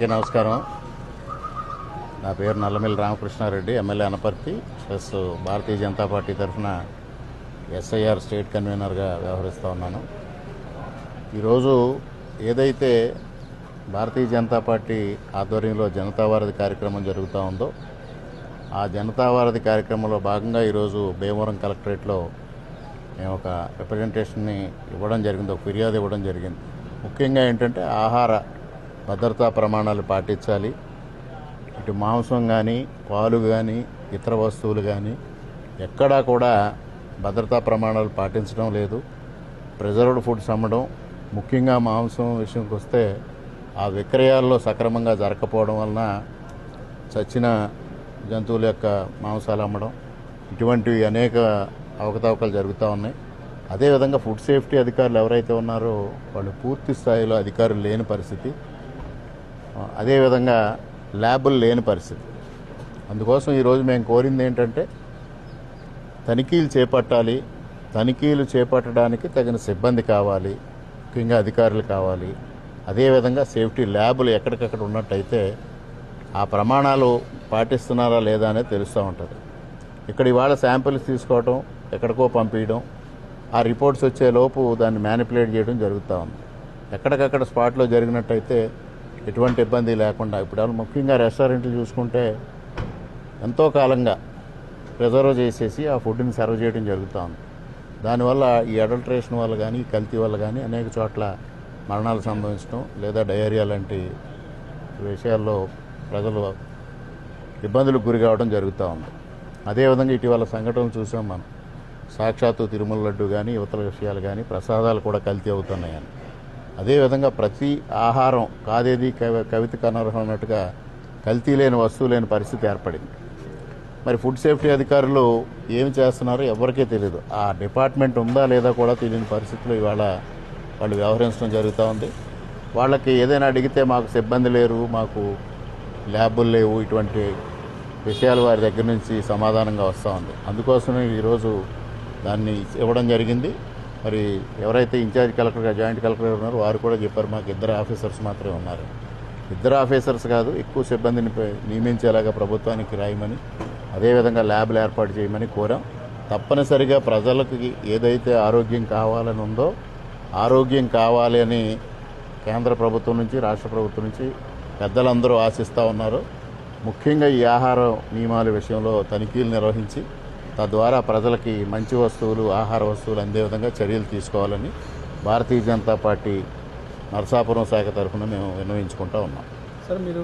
నమస్కారం. నా పేరు Nallamilli Ramakrishna Reddy, MLA Anaparthi plus Bharatiya Janata party తరఫున ఎస్ఐఆర్ స్టేట్ కన్వీనర్గా వ్యవహరిస్తూ ఉన్నాను. ఈరోజు ఏదైతే భారతీయ జనతా పార్టీ ఆధ్వర్యంలో జనతా వారధి కార్యక్రమం జరుగుతూ ఉందో, ఆ జనతా వారధి కార్యక్రమంలో భాగంగా ఈరోజు భీమవరం కలెక్టరేట్లో మేము ఒక రిప్రజెంటేషన్ని ఇవ్వడం జరిగింది, ఒక ఫిర్యాదు ఇవ్వడం జరిగింది. ముఖ్యంగా ఏంటంటే ఆహార భద్రతా ప్రమాణాలు పాటించాలి. ఇటు మాంసం కానీ, పాలు కానీ, ఇతర వస్తువులు కానీ ఎక్కడా కూడా భద్రతా ప్రమాణాలు పాటించడం లేదు. ప్రిజర్వ్డ్ ఫుడ్స్ అమ్మడం, ముఖ్యంగా మాంసం విషయంకి వస్తే ఆ విక్రయాల్లో సక్రమంగా జరగకపోవడం వలన చచ్చిన జంతువుల యొక్క మాంసాలు అమ్మడం, ఇటువంటివి అనేక అవకతవకలు జరుగుతూ ఉన్నాయి. అదేవిధంగా ఫుడ్ సేఫ్టీ అధికారులు ఎవరైతే ఉన్నారో వాళ్ళు పూర్తి స్థాయిలో అధికారులు లేని పరిస్థితి, అదేవిధంగా ల్యాబులు లేని పరిస్థితి. అందుకోసం ఈరోజు మేము కోరింది ఏంటంటే తనిఖీలు చేపట్టాలి. తనిఖీలు చేపట్టడానికి తగిన సిబ్బంది కావాలి, ముఖ్యంగా అధికారులు కావాలి. అదేవిధంగా సేఫ్టీ ల్యాబులు ఎక్కడికక్కడ ఉన్నట్టయితే ఆ ప్రమాణాలు పాటిస్తున్నారా లేదా అనేది తెలుస్తూ ఉంటుంది. ఇక్కడ ఇవాళ శాంపిల్స్ తీసుకోవటం, ఎక్కడికో పంపించడం, ఆ రిపోర్ట్స్ వచ్చేలోపు దాన్ని మ్యానిపులేట్ చేయడం జరుగుతూ ఉంది. ఎక్కడికక్కడ స్పాట్లో జరిగినట్టయితే ఎటువంటి ఇబ్బంది లేకుండా, ఇప్పుడు ముఖ్యంగా రెస్టారెంట్లు చూసుకుంటే ఎంతో కాలంగా ప్రిజర్వ్ చేసేసి ఆ ఫుడ్ని సర్వ్ చేయడం జరుగుతూ ఉంది. దానివల్ల ఈ అడల్ట్రేషన్ వల్ల కానీ, కల్తీ వల్ల కానీ అనేక చోట్ల మరణాలు సంభవించడం లేదా డయేరియా లాంటి విషయాల్లో ప్రజలు ఇబ్బందులకు గురి కావడం జరుగుతూ ఉంది. అదేవిధంగా ఇటీవల సంఘటనలు చూసాం మనం. సాక్షాత్తు తిరుమల లడ్డు కానీ, యువతల విషయాలు కానీ, ప్రసాదాలు కూడా కల్తీ అవుతున్నాయని. అదేవిధంగా ప్రతి ఆహారం కాదేది కవితకు అనర్హం అన్నట్టుగా కల్తీ లేని వస్తువు లేని పరిస్థితి ఏర్పడింది. మరి ఫుడ్ సేఫ్టీ అధికారులు ఏమి చేస్తున్నారో ఎవరికీ తెలియదు. ఆ డిపార్ట్మెంట్ ఉందా లేదా కూడా తెలియని పరిస్థితిలో ఇవాళ వాళ్ళు వ్యవహరించడం జరుగుతూ ఉంది. వాళ్ళకి ఏదైనా అడిగితే మాకు సిబ్బంది లేరు, మాకు ల్యాబులు లేవు, ఇటువంటి విషయాలు వారి దగ్గర నుంచి సమాధానంగా వస్తూ ఉంది. అందుకోసమే ఈరోజు దాన్ని ఇవ్వడం జరిగింది. మరి ఎవరైతే ఇన్ఛార్జ్ కలెక్టర్గా, జాయింట్ కలెక్టర్ ఉన్నారో వారు కూడా చెప్పారు, మాకు 2 ఆఫీసర్స్ మాత్రమే ఉన్నారు. 2 ఆఫీసర్స్ కాదు, ఎక్కువ సిబ్బందిని నియమించేలాగా ప్రభుత్వానికి రాయమని, అదేవిధంగా ల్యాబ్లు ఏర్పాటు చేయమని కోరాం. తప్పనిసరిగా ప్రజలకు ఏదైతే ఆరోగ్యం కావాలని ఉందో, ఆరోగ్యం కావాలి అని కేంద్ర ప్రభుత్వం నుంచి, రాష్ట్ర ప్రభుత్వం నుంచి పెద్దలందరూ ఆశిస్తూ ఉన్నారు. ముఖ్యంగా ఈ ఆహార నియమాల విషయంలో తనిఖీలు నిర్వహించి తద్వారా ప్రజలకి మంచి వస్తువులు, ఆహార వస్తువులు అందే విధంగా చర్యలు తీసుకోవాలని భారతీయ జనతా పార్టీ నరసాపురం శాఖ తరఫున మేము విన్నవించుకుంటూ ఉన్నాం. సార్, మీరు